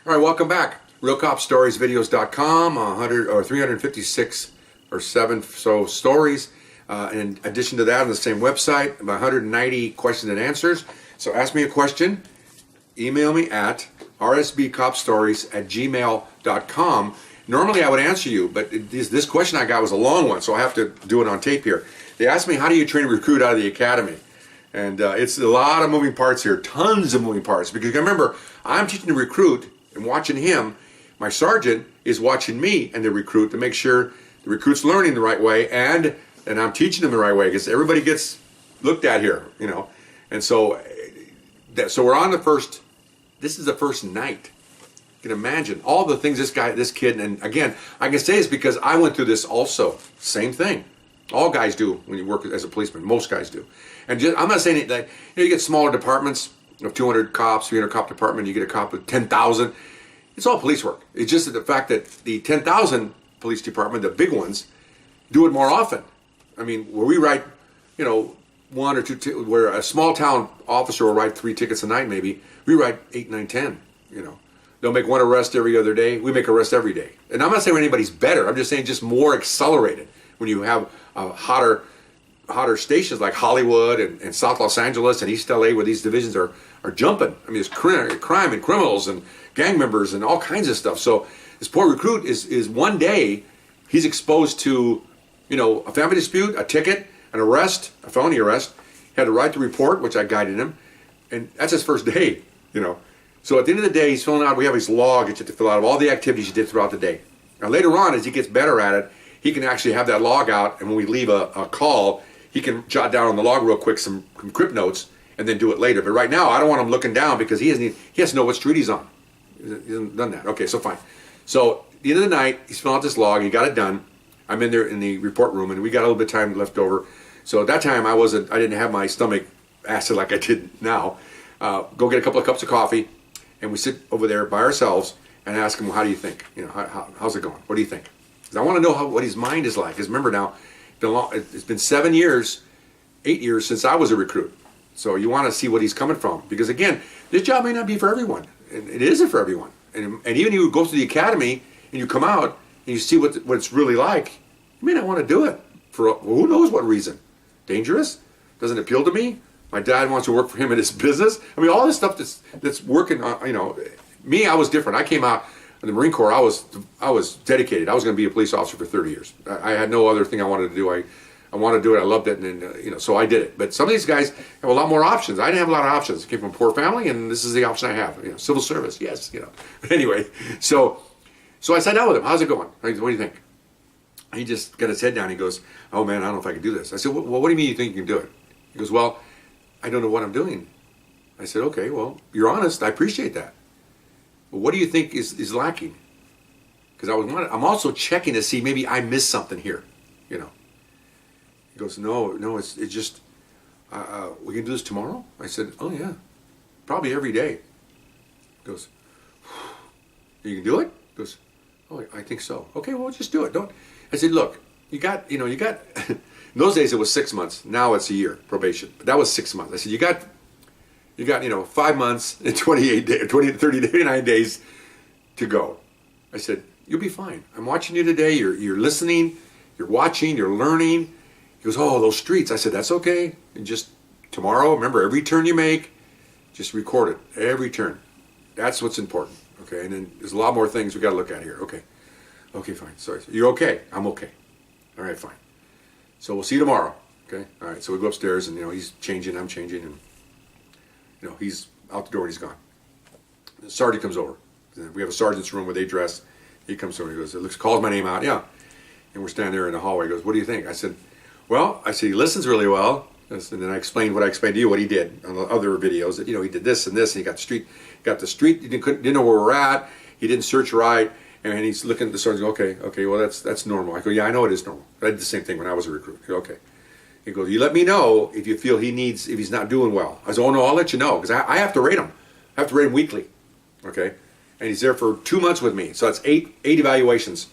All right, welcome back. RealCopStoriesVideos.com, 100 or 356 or 7 so stories. In addition to that, on the same website, about 190 questions and answers. So ask me a question, email me at rsbcopstories@gmail.com. Normally I would answer you, but this question I got was a long one, so I have to do it on tape here. They asked me, how do you train a recruit out of the academy? And it's a lot of moving parts here, tons of moving parts. Because remember, I'm teaching the recruit and watching him. My sergeant is watching me and the recruit to make sure the recruit's learning the right way, and I'm teaching them the right way, because everybody gets looked at here, you know. And so, so we're on the first. This is the first night. You can imagine all the things this kid, and again, I can say this because I went through this also. Same thing. All guys do when you work as a policeman. Most guys do. And I'm not saying that you get smaller departments, 200 cops, 300 cop department, you get a cop with 10,000. It's all police work. It's just the fact that the 10,000 police department, the big ones, do it more often. I mean, where we write, one or two, where a small town officer will write 3 tickets a night maybe, we write 8, 9, 10, They'll make one arrest every other day. We make arrests every day. And I'm not saying anybody's better. I'm just saying just more accelerated when you have hotter stations like Hollywood and South Los Angeles and East LA, where these divisions are jumping. I mean, there's crime and criminals and gang members and all kinds of stuff. So this poor recruit is one day he's exposed to, a family dispute, a ticket, an arrest, a felony arrest. He had to write the report, which I guided him, and that's his first day, So at the end of the day, he's filling out, we have his log that you have to fill out of all the activities you did throughout the day. Now later on, as he gets better at it, he can actually have that log out, and when we leave a call, he can jot down on the log real quick some crib notes and then do it later. But right now, I don't want him looking down because he has to know what street he's on. He hasn't done that. Okay, so fine. So at the end of the night, he's filling out this log. He got it done. I'm in there in the report room, and we got a little bit of time left over. So at that time, I didn't have my stomach acid like I did now. Go get a couple of cups of coffee, and we sit over there by ourselves and ask him, well, how do you think? How's it going? What do you think? Because I want to know what his mind is like. Because remember now, it's been 7 years, 8 years since I was a recruit. So you want to see what he's coming from. Because again, this job may not be for everyone. And it isn't for everyone. And even you go to the academy and you come out and you see what it's really like, you may not want to do it for who knows what reason. Dangerous? Doesn't appeal to me? My dad wants to work for him in his business. I mean, all this stuff that's working on, me, I was different. I came out in the Marine Corps, I was dedicated. I was going to be a police officer for 30 years. I had no other thing I wanted to do. I wanted to do it. I loved it, and so I did it. But some of these guys have a lot more options. I didn't have a lot of options. I came from a poor family, and this is the option I have. Civil service, yes. But anyway, so I sat down with him. How's it going? What do you think? He just got his head down. He goes, "Oh man, I don't know if I can do this." I said, "Well, what do you mean you think you can do it?" He goes, "Well, I don't know what I'm doing." I said, "Okay, well, you're honest. I appreciate that. But what do you think is lacking?" Because I'm also checking to see maybe I missed something here, He goes, no, it's just, we can do this tomorrow? I said, oh yeah, probably every day. He goes, you can do it? He goes, oh, I think so. Okay, well, just do it. I said, look, you got, in those days it was 6 months. Now it's a year, probation. But that was 6 months. I said, you got 5 months and 39 days to go. I said, you'll be fine. I'm watching you today. You're listening. You're watching. You're learning. He goes, oh, those streets. I said, that's okay. And just tomorrow, remember, every turn you make, just record it. Every turn. That's what's important. Okay. And then there's a lot more things we got to look at here. Okay. Okay, fine. Sorry. You're okay. I'm okay. All right, fine. So we'll see you tomorrow. Okay. All right. So we go upstairs, and he's changing. I'm changing, and he's out the door. And he's gone. The sergeant comes over. We have a sergeant's room where they dress. He comes over. He goes, calls my name out. Yeah. And we're standing there in the hallway. He goes, what do you think? I said, he listens really well. And then I explained what I explained to you, what he did on the other videos. That he did this and this, and he got the street. He didn't know where we're at. He didn't search right, and he's looking at the sergeant. Okay, well that's normal. I go, yeah, I know it is normal. I did the same thing when I was a recruit. He goes, okay. He goes, you let me know if you feel if he's not doing well. I said, oh no, I'll let you know, because I have to rate him. I have to rate him weekly. Okay, and he's there for 2 months with me, so that's eight evaluations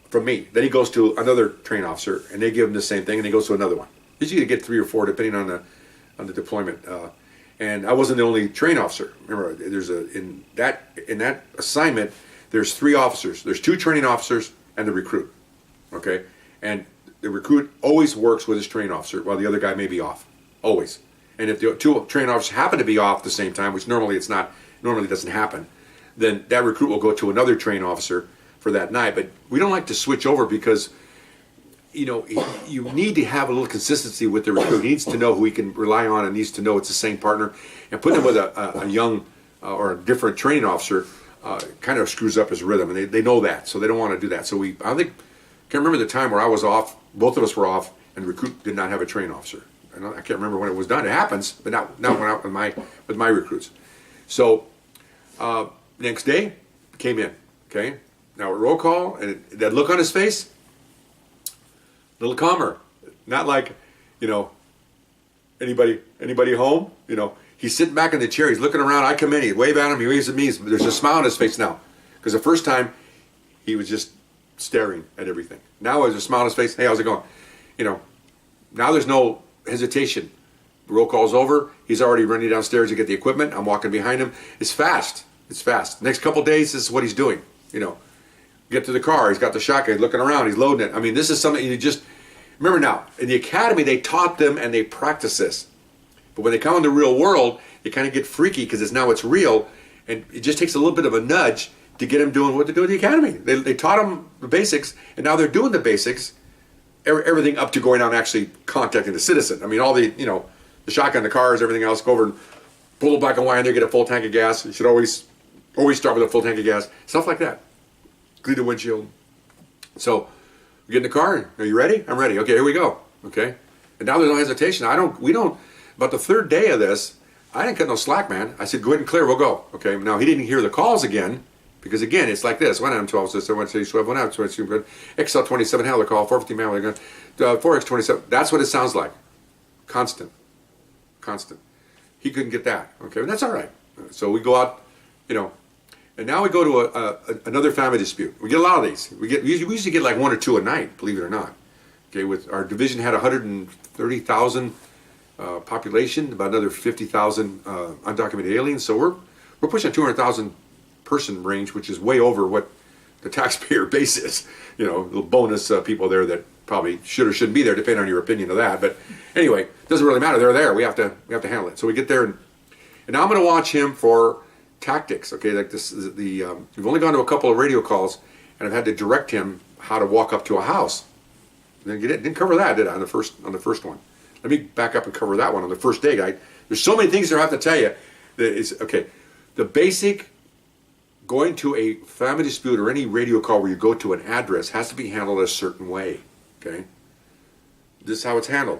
from me. Then he goes to another trained officer, and they give him the same thing, and he goes to another one. Usually you get 3 or 4 depending on the deployment. And I wasn't the only train officer. Remember, in that assignment, there's 3 officers. There's 2 training officers and the recruit. Okay, and the recruit always works with his train officer while the other guy may be off. Always. And if the 2 train officers happen to be off at the same time, which normally doesn't happen, then that recruit will go to another train officer for that night. But we don't like to switch over because, you know, you need to have a little consistency with the recruit. He needs to know who he can rely on and needs to know it's the same partner. And putting him with a young or a different training officer kind of screws up his rhythm, and they know that, so they don't want to do that. So I can't remember the time where I was off, both of us were off, and the recruit did not have a train officer. I can't remember when it was done. It happens, but not when I with my recruits. So next day, came in. Okay, now roll call, and that look on his face, a little calmer. Not like, you know, anybody home. You know, he's sitting back in the chair. He's looking around. I come in. He wave at him. He waves at me. There's a smile on his face now, because the first time he was just staring at everything. Now there's a smile on his face. Hey, how's it going? You know, now there's no hesitation. The roll call's over. He's already running downstairs to get the equipment. I'm walking behind him. It's fast. It's fast. Next couple days, this is what he's doing. You know, get to the car. He's got the shotgun. He's looking around. He's loading it. I mean, this is something you just remember now. In the academy, they taught them and they practice this. But when they come in the real world, they kind of get freaky because it's real, and it just takes a little bit of a nudge to get them doing what they do in the academy. They taught them the basics, and now they're doing the basics. Everything up to going out and actually contacting the citizen. I mean, all the, you know, the shotgun, the cars, everything else, go over and pull a black and white in there, get a full tank of gas. You should always start with a full tank of gas. Stuff like that. Clean the windshield. So, we get in the car. Are you ready? I'm ready. Okay, here we go. Okay. And now there's no hesitation. About the 3rd day of this, I didn't cut no slack, man. I said, go ahead and clear, we'll go. Okay, now he didn't hear the calls again, because again, it's like this. 1M12, so 1C12, 1M12, XL27, handle the call, 450 man, 4X27. That's what it sounds like. Constant. He couldn't get that. Okay, and that's all right. So we go out, you know, and now we go to another family dispute. We get a lot of these. We usually get like 1 or 2 a night, believe it or not. Okay, with our division had 130,000 population, about another 50,000 undocumented aliens. So we're pushing a 200,000 person range, which is way over what the taxpayer base is. You know, little bonus people there that probably should or shouldn't be there, depending on your opinion of that. But anyway, it doesn't really matter. They're there. We have to handle it. So we get there, and now I'm going to watch him for tactics. Okay, like this. We've only gone to a couple of radio calls, and I've had to direct him how to walk up to a house. Didn't cover that, did I? On the first one. Let me back up and cover that one on the first day, guy. There's so many things there I have to tell you. That is, okay, the basic going to a family dispute or any radio call where you go to an address has to be handled a certain way, okay? This is how it's handled.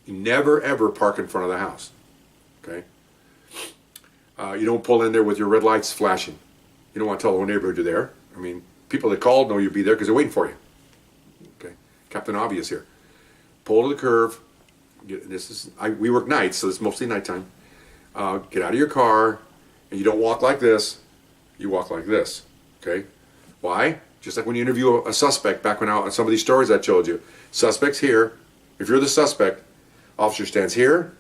You never, ever park in front of the house, okay? You don't pull in there with your red lights flashing. You don't want to tell the whole neighborhood you're there. I mean, people that called know you'll be there because they're waiting for you, okay? Captain Obvious here. Pull to the curve. We work nights, so it's mostly nighttime. Get out of your car, and you don't walk like this. You walk like this, okay? Why? Just like when you interview a suspect back when on some of these stories I told you. Suspect's here. If you're the suspect, officer stands here,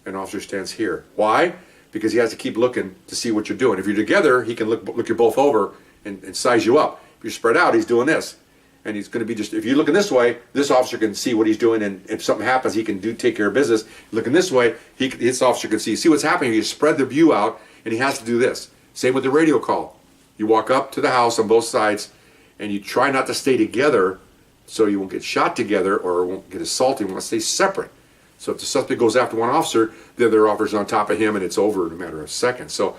and officer stands here. Why? Because he has to keep looking to see what you're doing. If you're together, he can look you both over and size you up. If you're spread out, he's doing this. And he's going to be just, if you're looking this way, this officer can see what he's doing, and if something happens, he can take care of business. Looking this way, his officer can see what's happening. You spread the view out, and he has to do this. Same with the radio call. You walk up to the house on both sides, and you try not to stay together so you won't get shot together or won't get assaulted. You want to stay separate. So if the suspect goes after one officer, the other officer's on top of him, and it's over in a matter of seconds. So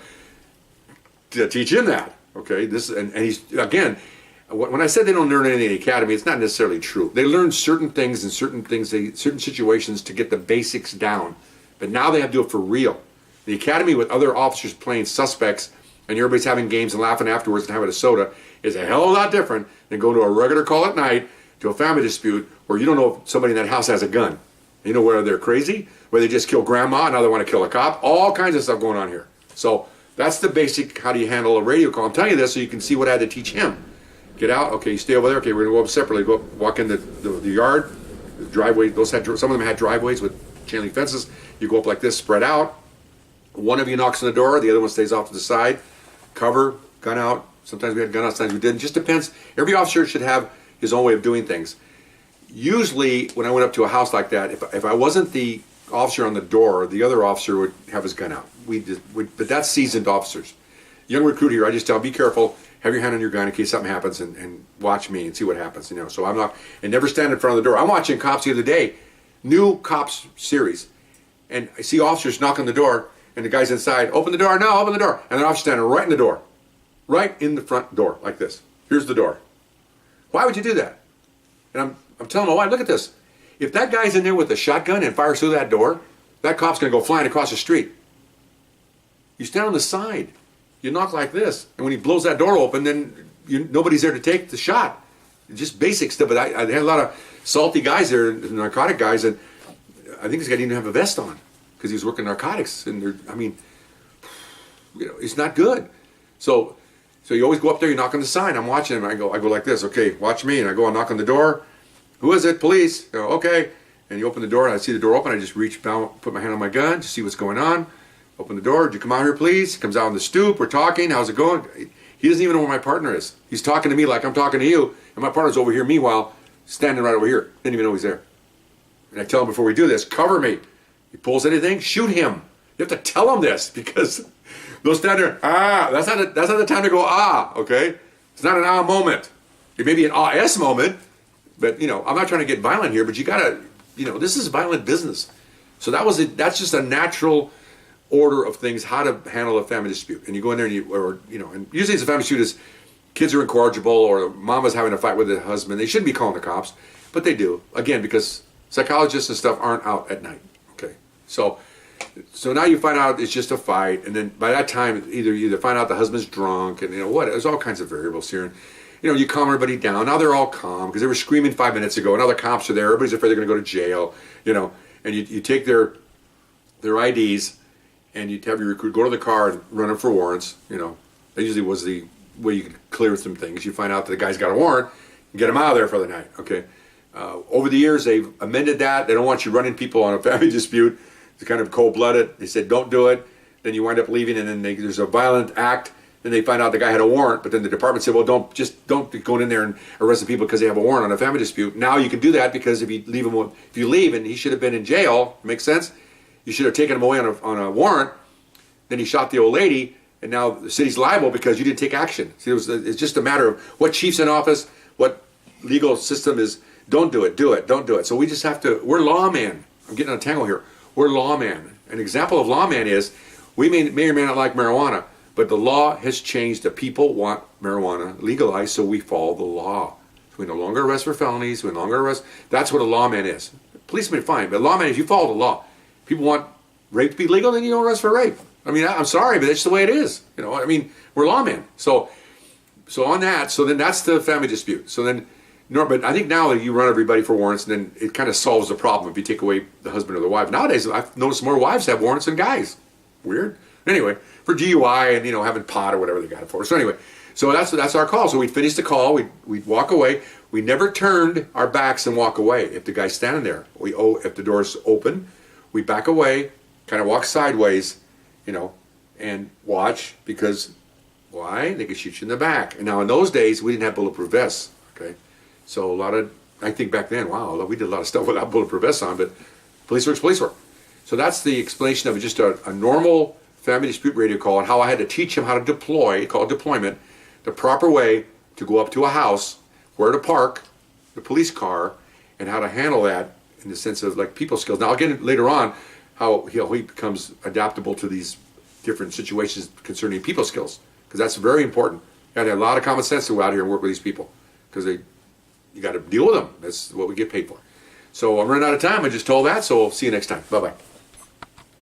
to teach him that, okay? And he's, again, when I said they don't learn anything in the academy, it's not necessarily true. They learn certain things and certain situations to get the basics down. But now they have to do it for real. The academy with other officers playing suspects and everybody's having games and laughing afterwards and having a soda is a hell of a lot different than going to a regular call at night to a family dispute where you don't know if somebody in that house has a gun. You know, whether they're crazy, whether they just kill grandma and now they want to kill a cop, all kinds of stuff going on here. So that's the basic, how do you handle a radio call. I'm telling you this so you can see what I had to teach him. Get out, okay, you stay over there, okay, we're going to go up separately, go walk in the yard, the driveway, some of them had driveways with chain link fences. You go up like this, spread out, One of you knocks on the door, the other one stays off to the side, cover, gun out. Sometimes we had gun out, sometimes we didn't. Just depends. Every officer should have his own way of doing things. Usually, when I went up to a house like that, if I wasn't the officer on the door, the other officer would have his gun out. But that's seasoned officers. Young recruit here, I just tell them, be careful, have your hand on your gun in case something happens, and watch me and see what happens. So I'm not, and never stand in front of the door. I'm watching Cops the other day, new Cops series, and I see officers knock on the door, and the guy's inside, open the door, no, open the door, and the officer standing right in the door, right in the front door, like this. Here's the door. Why would you do that? And I'm telling my wife, look at this. If that guy's in there with a shotgun and fires through that door, that cop's going to go flying across the street. You stand on the side. You knock like this. And when he blows that door open, then nobody's there to take the shot. Just basic stuff. But I had a lot of salty guys there, narcotic guys, and I think this guy didn't have a vest on because he was working narcotics. And it's not good. So you always go up there, you knock on the sign. I'm watching him. I go like this. Okay, watch me. And I go and knock on the door. Who is it? Police. I go, okay. And you open the door, and I see the door open. I just reach down, put my hand on my gun to see what's going on. Open the door. Did you come out here, please? He comes out on the stoop. We're talking. How's it going? He doesn't even know where my partner is. He's talking to me like I'm talking to you, and my partner's over here, meanwhile, standing right over here. Didn't even know he's there. And I tell him before we do this, cover me. He pulls anything, shoot him. You have to tell him this because they'll stand there, that's not the time to go, okay? It's not an moment. It may be an S moment, but, I'm not trying to get violent here, but you gotta, this is violent business. So that's just a natural order of things, how to handle a family dispute. And you go in there and usually it's a family dispute is kids are incorrigible or mama's having a fight with the husband. They shouldn't be calling the cops, but they do. Again, because psychologists and stuff aren't out at night, okay? So now you find out it's just a fight, and then by that time, either find out the husband's drunk, and there's all kinds of variables here. And, you calm everybody down. Now they're all calm because they were screaming 5 minutes ago, and now the cops are there. Everybody's afraid they're going to go to jail, and you take their IDs, and you have your recruit go to the car and run them for warrants. That usually was the way you could clear some things. You find out that the guy's got a warrant, and get him out of there for the night, okay? Over the years, they've amended that. They don't want you running people on a family dispute. It's kind of cold-blooded. They said, don't do it. Then you wind up leaving, and then there's a violent act. Then they find out the guy had a warrant, but then the department said, well, don't be going in there and arresting people because they have a warrant on a family dispute. Now you can do that because if you leave and he should have been in jail, makes sense? You should have taken him away on a warrant. Then he shot the old lady, and now the city's liable because you didn't take action. See, it's just a matter of what chief's in office, what legal system is. Don't do it, don't do it. So we just have to, we're lawmen. I'm getting on a tangle here. We're lawmen. An example of lawman is, we may or may not like marijuana, but the law has changed. The people want marijuana legalized, so we follow the law. So we no longer arrest for felonies, we no longer arrest. That's what a lawman is. Policeman, fine, but a lawman is you follow the law. People want rape to be legal, then you don't arrest for rape. I'm sorry, but that's the way it is. We're lawmen. So on that, then that's the family dispute. So then, but I think now that you run everybody for warrants, and then it kind of solves the problem if you take away the husband or the wife. Nowadays, I've noticed more wives have warrants than guys. Weird. Anyway, for DUI and having pot or whatever they got it for. So anyway, that's our call. So we'd finish the call, we'd walk away. We never turned our backs and walk away. If the guy's standing there, if the door's open, we back away, kind of walk sideways, and watch, because why? They could shoot you in the back. And now in those days, we didn't have bulletproof vests, okay? So I think back then, wow, we did a lot of stuff without bulletproof vests on, but police work. So that's the explanation of just a normal family dispute radio call, and how I had to teach him how to deploy, called deployment, the proper way to go up to a house, where to park the police car, and how to handle that in the sense of like people skills. Now I'll get into later on how he becomes adaptable to these different situations concerning people skills, because that's very important. You got to have a lot of common sense to go out here and work with these people, because you got to deal with them. That's what we get paid for. So I'm running out of time. I just told that, so we'll see you next time. Bye-bye.